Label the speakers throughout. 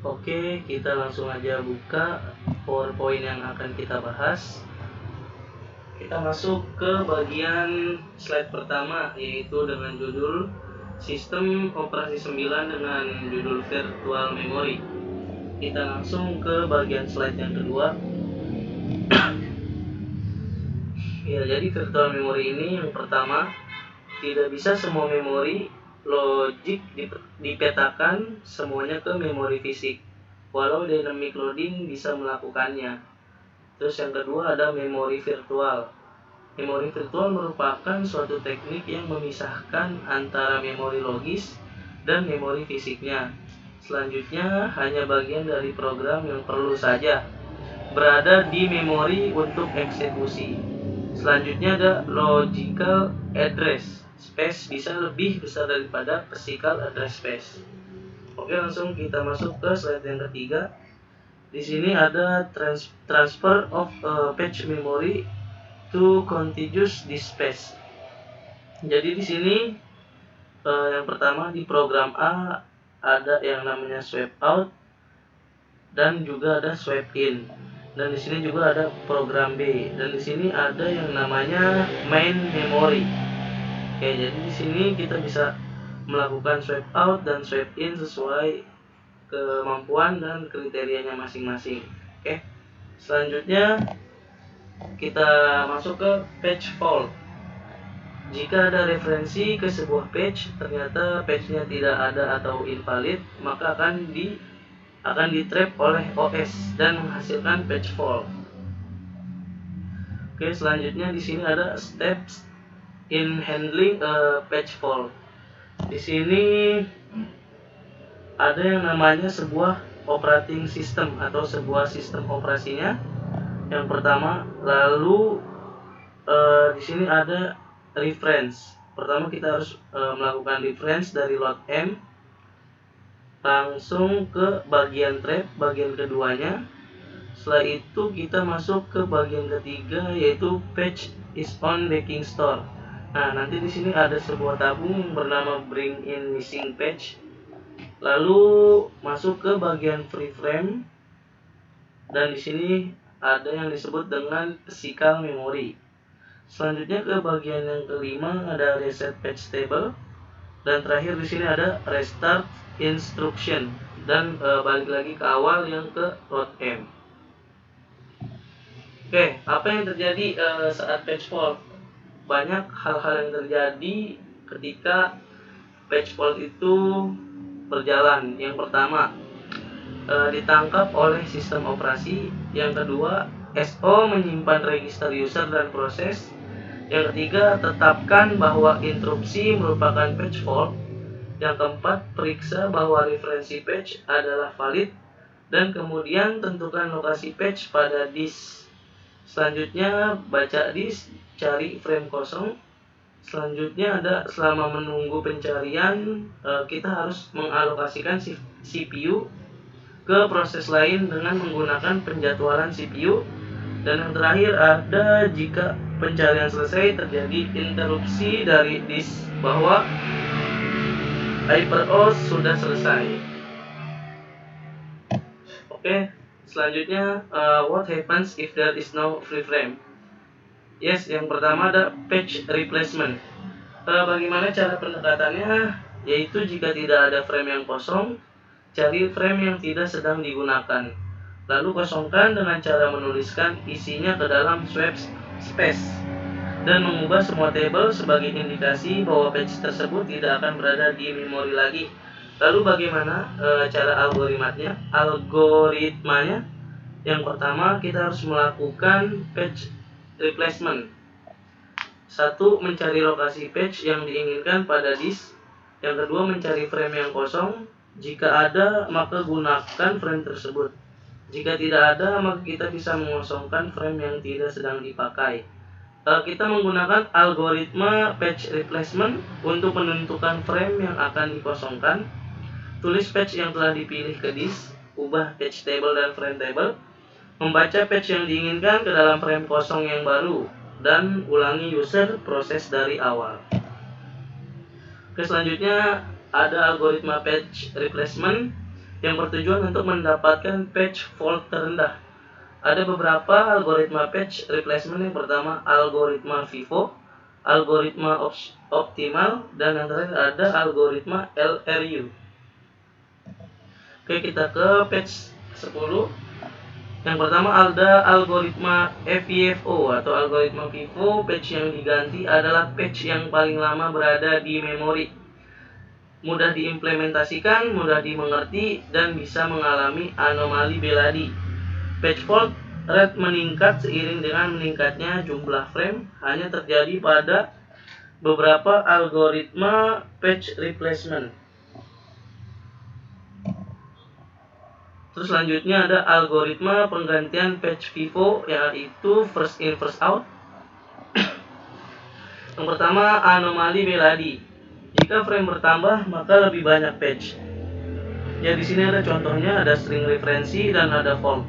Speaker 1: Oke, kita langsung aja buka PowerPoint yang akan kita bahas. Kita masuk ke bagian slide pertama, yaitu dengan judul Sistem Operasi 9 dengan judul Virtual Memory. Kita langsung ke bagian slide yang kedua. Ya, jadi virtual memory ini yang pertama, tidak bisa semua memori logik dipetakan semuanya ke memori fisik, walau dynamic loading bisa melakukannya. Terus yang kedua ada memori virtual. Memori virtual merupakan suatu teknik yang memisahkan antara memori logis dan memori fisiknya. Selanjutnya hanya bagian dari program yang perlu saja berada di memori untuk eksekusi. Selanjutnya ada logical address space, bisa lebih besar daripada physical address space. Oke, langsung kita masuk ke slide yang ketiga. Di sini ada transfer of page memory to contiguous disk space. Jadi di sini yang pertama di program A ada yang namanya swipe out dan juga ada swipe in. Dan di sini juga ada program B, dan di sini ada yang namanya main memory. Oke, jadi di sini kita bisa melakukan swipe out dan swipe in sesuai kemampuan dan kriterianya masing-masing. Oke, selanjutnya kita masuk ke page fault. Jika ada referensi ke sebuah page, ternyata page-nya tidak ada atau invalid, maka akan di-trap oleh OS dan menghasilkan page fault. Oke, selanjutnya di sini ada steps in handling a page fault. Di sini ada yang namanya sebuah operating system atau sebuah sistem operasinya. Yang pertama, lalu di sini ada reference. Pertama kita harus melakukan reference dari load M langsung ke bagian trap, bagian keduanya. Setelah itu kita masuk ke bagian ketiga, yaitu page is on backing store. Nah, nanti di sini ada sebuah tabung bernama bring in missing page. Lalu masuk ke bagian free frame, dan di sini ada yang disebut dengan physical memory. Selanjutnya ke bagian yang kelima ada reset page table, dan terakhir di sini ada restart instruction, dan balik lagi ke awal yang ke load M. Oke, apa yang terjadi saat page fault? Banyak hal-hal yang terjadi ketika page fault itu berjalan. Yang pertama, ditangkap oleh sistem operasi. Yang kedua, SO menyimpan register user dan proses. Yang ketiga, tetapkan bahwa interupsi merupakan page fault. Yang keempat, periksa bahwa referensi page adalah valid, dan kemudian tentukan lokasi page pada disk. Selanjutnya baca disk, cari frame kosong. Selanjutnya ada selama menunggu pencarian, kita harus mengalokasikan CPU ke proses lain dengan menggunakan penjadwalan CPU. Dan yang terakhir ada jika pencarian selesai terjadi interupsi dari disk bahwa HyperOS sudah selesai. Oke, selanjutnya what happens if there is no free frame? Yes, yang pertama ada page replacement. Bagaimana cara pendekatannya? Yaitu jika tidak ada frame yang kosong, cari frame yang tidak sedang digunakan. Lalu kosongkan dengan cara menuliskan isinya ke dalam swipe space dan mengubah semua table sebagai indikasi bahwa page tersebut tidak akan berada di memori lagi. Lalu bagaimana cara algoritmanya? Yang pertama, kita harus melakukan page replacement. 1. Mencari lokasi page yang diinginkan pada disk. Yang kedua, mencari frame yang kosong. Jika ada, maka gunakan frame tersebut. Jika tidak ada, maka kita bisa mengosongkan frame yang tidak sedang dipakai. Kita menggunakan algoritma page replacement untuk menentukan frame yang akan dikosongkan. Tulis page yang telah dipilih ke disk, ubah page table dan frame table, membaca page yang diinginkan ke dalam frame kosong yang baru, dan ulangi user proses dari awal. Selanjutnya ada algoritma page replacement. yang bertujuan untuk mendapatkan patch fault terendah. Ada beberapa algoritma patch replacement. Yang pertama algoritma FIFO, algoritma optimal, dan yang terakhir ada algoritma LRU. Oke, kita ke patch 10. Yang pertama ada algoritma FIFO atau algoritma FIFO. Patch yang diganti adalah patch yang paling lama berada di memori, mudah diimplementasikan, mudah dimengerti, dan bisa mengalami anomali Beladi. Patch fault rate meningkat seiring dengan meningkatnya jumlah frame, hanya terjadi pada beberapa algoritma patch replacement. Terus selanjutnya ada algoritma penggantian patch FIFO, yaitu first in first out. Yang pertama anomali Beladi. Jika frame bertambah maka lebih banyak patch. Ya, di sini ada contohnya, ada string referensi dan ada fault.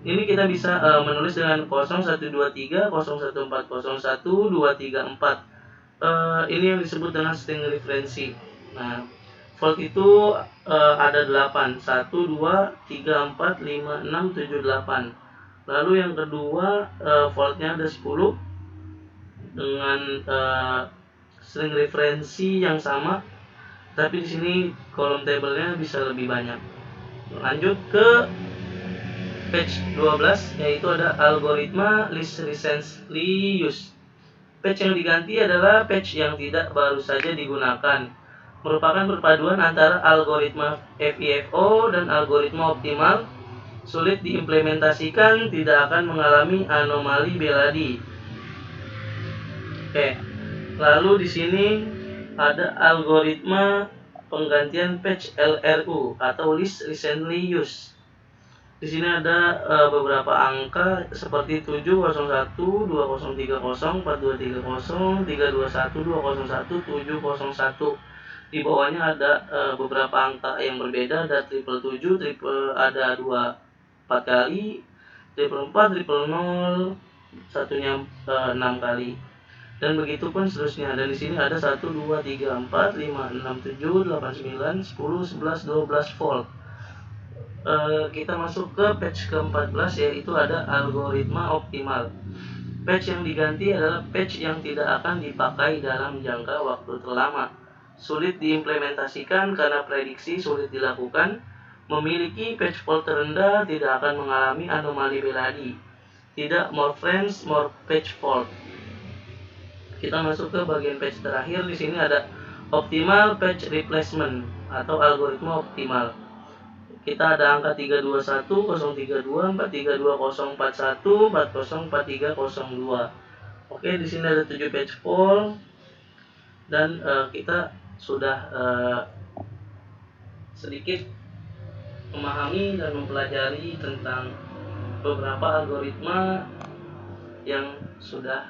Speaker 1: Ini kita bisa menulis dengan 0123, 01401234. Ini yang disebut dengan string referensi. Nah, fault itu ada 8, 1, 2, 3, 4, 5, 6, 7, 8. Lalu yang kedua faultnya ada 10 dengan string referensi yang sama, tapi di sini kolom tabelnya bisa lebih banyak. Lanjut ke patch 12, yaitu ada algoritma least recently used. Patch yang diganti adalah patch yang tidak baru saja digunakan, merupakan perpaduan antara algoritma FIFO dan algoritma optimal, sulit diimplementasikan, tidak akan mengalami anomali Beladi. Oke, lalu di sini ada algoritma penggantian patch LRU atau least recently used. Di sini ada beberapa angka seperti 701, 2030, 4230, 321, 201, 701. Di bawahnya ada beberapa angka yang berbeda, ada 777, ada 4 kali, 444, 000, satunya 6 kali. Dan begitu pun seterusnya. Dan di sini ada 1, 2, 3, 4, 5, 6, 7, 8, 9, 10, 11, 12 volt. Kita masuk ke patch ke-14, yaitu ada algoritma optimal. Patch yang diganti adalah patch yang tidak akan dipakai dalam jangka waktu terlama, sulit diimplementasikan karena prediksi sulit dilakukan, memiliki patch fault terendah, tidak akan mengalami anomali Beladi, tidak more frames, more patch fault. Kita masuk ke bagian patch terakhir. Di sini ada optimal patch replacement atau algoritma optimal. Kita ada angka 321, 032, 432, 041, 40, 4302. Oke, di sini ada 7 patch fault dan kita sudah sedikit memahami dan mempelajari tentang beberapa algoritma yang sudah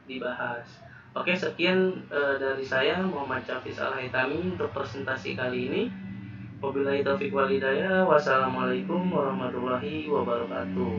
Speaker 1: dibahas. Oke, sekian dari saya, Muhammad Syafis Al-Haitami, untuk presentasi kali ini. Wabillahi taufiq wal hidayah. Wassalamualaikum warahmatullahi wabarakatuh.